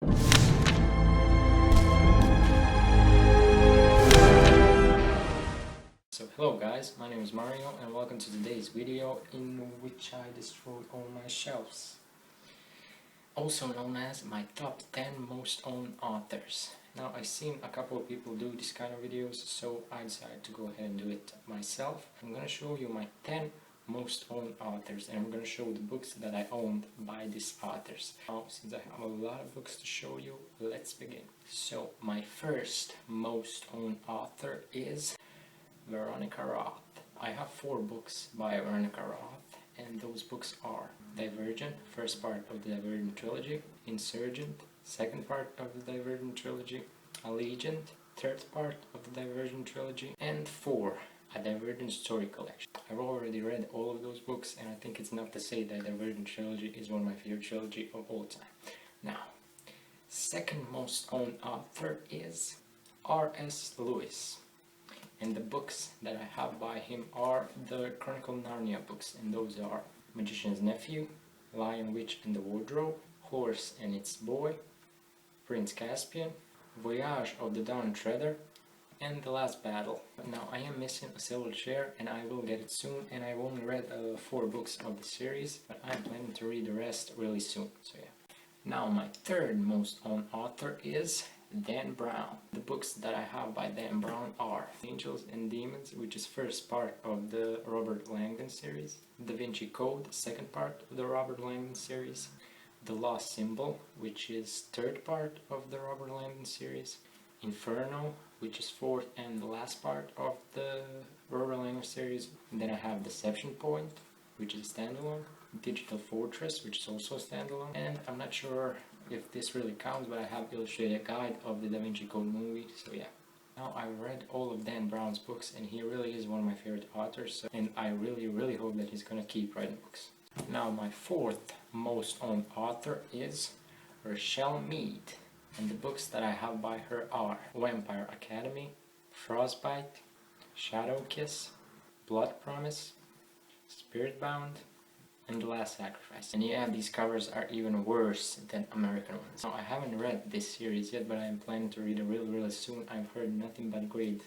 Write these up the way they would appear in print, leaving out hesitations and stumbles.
So hello guys, my name is Mario and welcome to today's video in which I destroyed all my shelves. Also known as my top 10 most owned authors. Now I've seen a couple of people do this kind of videos, so I decided to go ahead and do it myself. I'm gonna show you my 10 most owned authors, and I'm gonna show the books that I owned by these authors. Now, since I have a lot of books to show you, let's begin. So my first most owned author is Veronica Roth. I have 4 books by Veronica Roth, and those books are Divergent, first part of the Divergent trilogy, Insurgent, second part of the Divergent trilogy, Allegiant, third part of the Divergent trilogy, and 4, a Divergent story collection. I've already read all of those books, and I think it's enough to say that Divergent trilogy is one of my favorite trilogy of all time. Now, second most owned author is R.S. Lewis. And the books that I have by him are the Chronicle of Narnia books, and those are Magician's Nephew, Lion, Witch and the Wardrobe, Horse and Its Boy, Prince Caspian, Voyage of the Dawn Treader, and The Last Battle. Now I am missing a silver chair and I will get it soon, and I've only read 4 books of the series, but I'm planning to read the rest really soon, so yeah. Now my third most owned author is Dan Brown. The books that I have by Dan Brown are Angels and Demons, which is first part of the Robert Langdon series, Da Vinci Code, second part of the Robert Langdon series, The Lost Symbol, which is third part of the Robert Langdon series, Inferno, which is fourth and the last part of the Robert Langdon series. And then I have Deception Point, which is standalone, Digital Fortress, which is also standalone, and I'm not sure if this really counts, but I have illustrated guide of the Da Vinci Code movie, so yeah. Now I've read all of Dan Brown's books, and he really is one of my favorite authors, and I really hope that he's gonna keep writing books. Now my fourth most owned author is Richelle Mead, and the books that I have by her are Vampire Academy, Frostbite, Shadow Kiss, Blood Promise, Spiritbound, and The Last Sacrifice. And yeah, these covers are even worse than American ones. Now I haven't read this series yet, but I am planning to read it really soon. I've heard nothing but great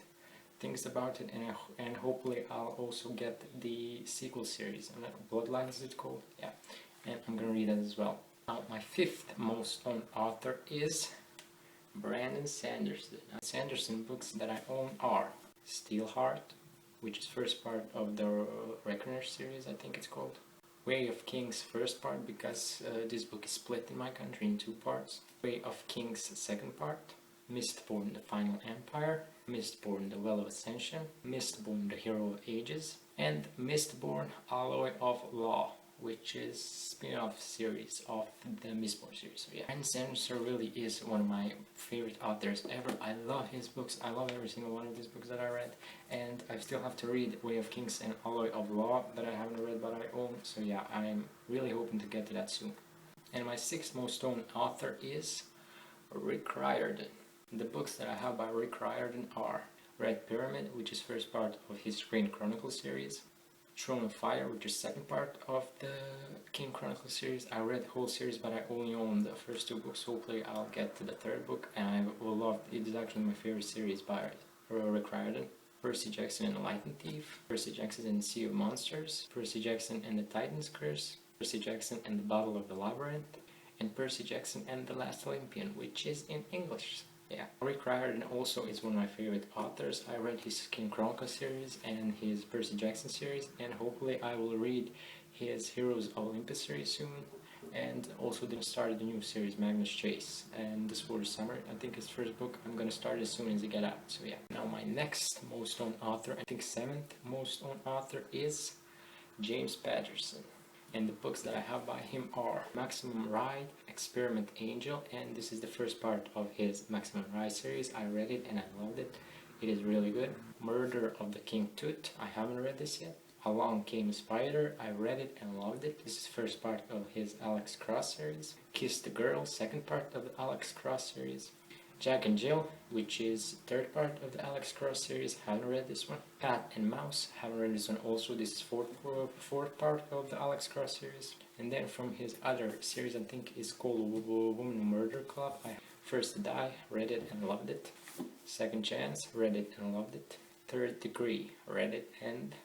things about it, and hopefully I'll also get the sequel series. And Bloodlines is it called? Yeah, and I'm gonna read that as well. Now my fifth most owned author is Brandon Sanderson. Now, Sanderson books that I own are Steelheart, which is first part of the Reckoner series, I think it's called. Way of Kings first part, because this book is split in my country in 2 parts. Way of Kings second part, Mistborn the Final Empire, Mistborn the Well of Ascension, Mistborn the Hero of Ages, and Mistborn Alloy of Law, which is spin-off series of the Mistborn series. So yeah, Brandon Sanderson really is one of my favorite authors ever. I love his books. I love every single one of these books that I read, and I still have to read Way of Kings and Alloy of Law that I haven't read but I own. So yeah, I'm really hoping to get to that soon. And my sixth most owned author is Rick Riordan. The books that I have by Rick Riordan are Red Pyramid, which is first part of his Green Chronicle series, Throne of Fire, which is second part of the King Chronicle series. I read the whole series, but I only own the first 2 books. Hopefully I'll get to the 3rd book, and I will love it. It is actually my favorite series by Rick Riordan. Percy Jackson and the Lightning Thief, Percy Jackson and the Sea of Monsters, Percy Jackson and the Titan's Curse, Percy Jackson and the Battle of the Labyrinth, and Percy Jackson and the Last Olympian, which is in English. Yeah, Rick Riordan also is one of my favorite authors. I read his King Chronicle series and his Percy Jackson series, and hopefully I will read his Heroes of Olympus series soon. And also they started the new series, Magnus Chase, and this for the summer. I think his first book, I'm gonna start as soon as it get out, so yeah. Now my next most owned author, I think 7th most owned author, is James Patterson. And the books that I have by him are Maximum Ride, Experiment Angel, and this is the first part of his Maximum Ride series. I read it and I loved it. It is really good. Murder of the King Tut, I haven't read this yet. Along Came a Spider, I read it and loved it. This is first part of his Alex Cross series. Kiss the Girl, second part of the Alex Cross series. Jack and Jill, which is third part of the Alex Cross series, haven't read this one. Cat and Mouse, haven't read this one also. This is fourth part of the Alex Cross series. And then from his other series, I think it's called Woman Murder Club. First Die, read it and loved it. Second Chance, read it and loved it. Third Degree, read it and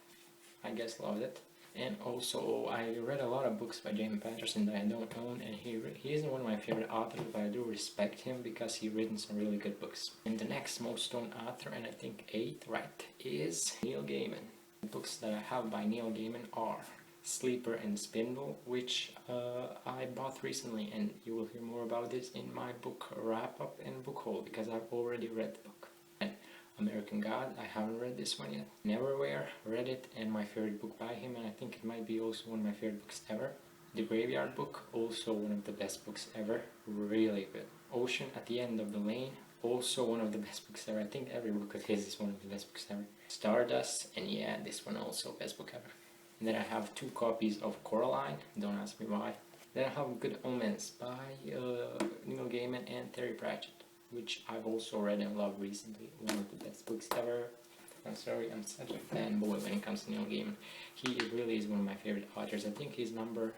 I guess loved it. And also I read a lot of books by Gaiman Patterson that I don't own, and he isn't one of my favorite authors, but I do respect him because he's written some really good books. And the next most known author, and I think 8th, right, is Neil Gaiman. The books that I have by Neil Gaiman are Sleeper and Spindle, which I bought recently, and you will hear more about this in my book wrap-up and book haul, because I've already read the book. And American God, I haven't read this one yet. Neverwhere, read it, and my favorite book by him, and I think it might be also one of my favorite books ever. The Graveyard Book, also one of the best books ever, really good. Ocean at the End of the Lane, also one of the best books ever. I think every book of his is one of the best books ever. Stardust, and yeah, this one also best book ever. And then I have 2 copies of Coraline, don't ask me why. Then I have Good Omens by Neil Gaiman and Terry Pratchett, which I've also read and loved recently. One of the best books ever. I'm sorry, I'm such a fanboy when it comes to Neil Gaiman. He really is one of my favorite authors. I think he's number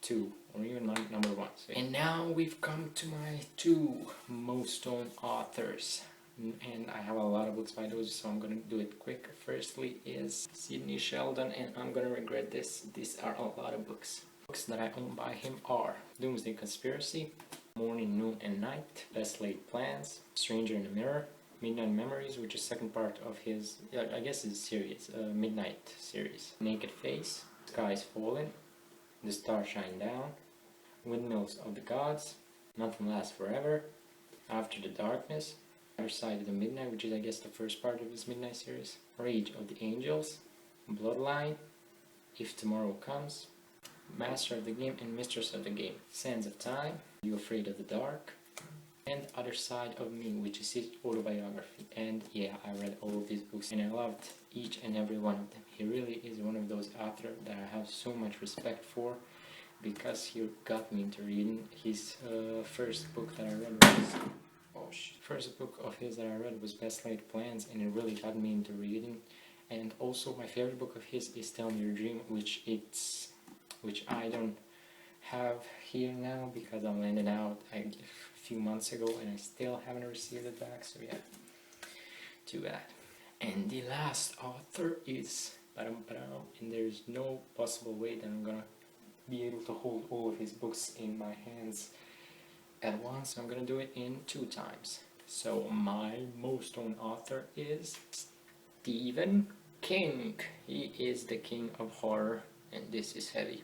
2 or even number 1. So. And now we've come to my 2 most known authors. And I have a lot of books by those, so I'm gonna do it quick. Firstly is Sidney Sheldon, and I'm gonna regret this. These are a lot of books. Books that I own by him are Doomsday Conspiracy, Morning, Noon and Night, Best Laid Plans, Stranger in the Mirror, Midnight Memories, which is second part of his, I guess it's a series, Midnight series, Naked Face, Skies Falling, The Stars Shine Down, Windmills of the Gods, Nothing Lasts Forever, After the Darkness, Other Side of the Midnight, which is I guess the first part of his Midnight series, Rage of the Angels, Bloodline, If Tomorrow Comes, Master of the Game and Mistress of the Game, Sands of Time, You Afraid of the Dark, and Other Side of Me, which is his autobiography. And yeah, I read all of these books and I loved each and every one of them. He really is one of those authors that I have so much respect for, because he got me into reading. His first book that I read was first book of his that I read was Best Laid Plans, and it really got me into reading. And also my favorite book of his is Tell Me Your Dream, which I don't have here now because I lent it out a few months ago and I still haven't received it back, so yeah, too bad. And the last author is and there's no possible way that I'm gonna be able to hold all of his books in my hands at once. I'm gonna do it in 2 times. So my most known author is Stephen King. He is the king of horror, and this is heavy.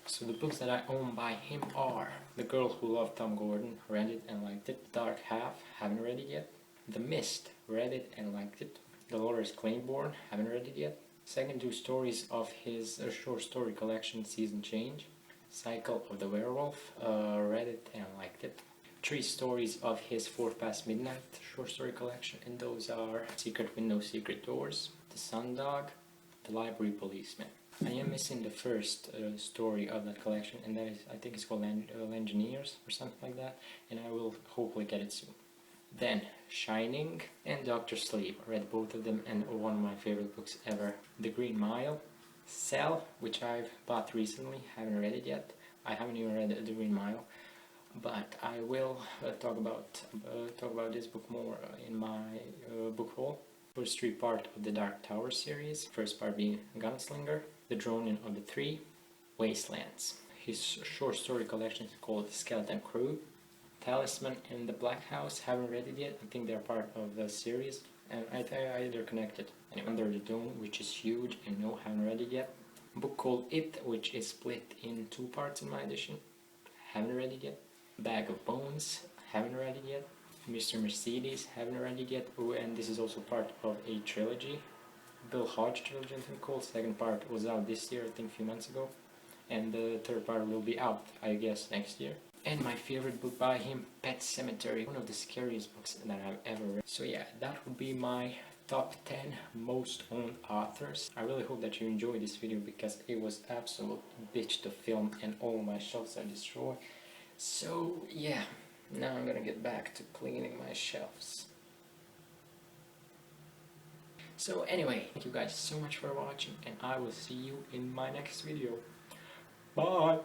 So the books that I own by him are The Girl Who Loved Tom Gordon, read it and liked it. Dark Half, haven't read it yet. The Mist, read it and liked it. The Lawyer's Claiborne, haven't read it yet. Second 2 stories of his short story collection Season Change. Cycle of the Werewolf, read it and liked it. 3 stories of his 4th Past Midnight short story collection, and those are Secret Windows, Secret Doors, The Sundog, The Library Policeman. I am missing the first story of that collection, and that is, I think it's called Engineers or something like that, and I will hopefully get it soon. Then Shining and Dr. Sleep, read both of them and one of my favorite books ever. The Green Mile, Cell, which I've bought recently, haven't read it yet. I haven't even read The Green Mile, but I will talk about this book more in my book haul. First 3 part of the Dark Tower series, first part being Gunslinger, The Droning of the Three, Wastelands. His short story collection is called Skeleton Crew, Talisman and the Black House, haven't read it yet. I think they're part of the series, and they're connected. And Under the Dome, which is huge, and no, haven't read it yet. A book called It, which is split in 2 parts in my edition, haven't read it yet. Bag of Bones, haven't read it yet. Mr. Mercedes, haven't read it yet. Oh, and this is also part of a trilogy, Bill Hodge trilogy, I think called. Second part was out this year, I think a few months ago, and the 3rd part will be out, I guess, next year. And my favorite book by him, Pet Sematary, one of the scariest books that I've ever read. So yeah, that would be my top 10 most owned authors. I really hope that you enjoyed this video because it was absolute bitch to film and all my shelves are destroyed. So yeah, now I'm gonna get back to cleaning my shelves. So anyway, thank you guys so much for watching, and I will see you in my next video. Bye!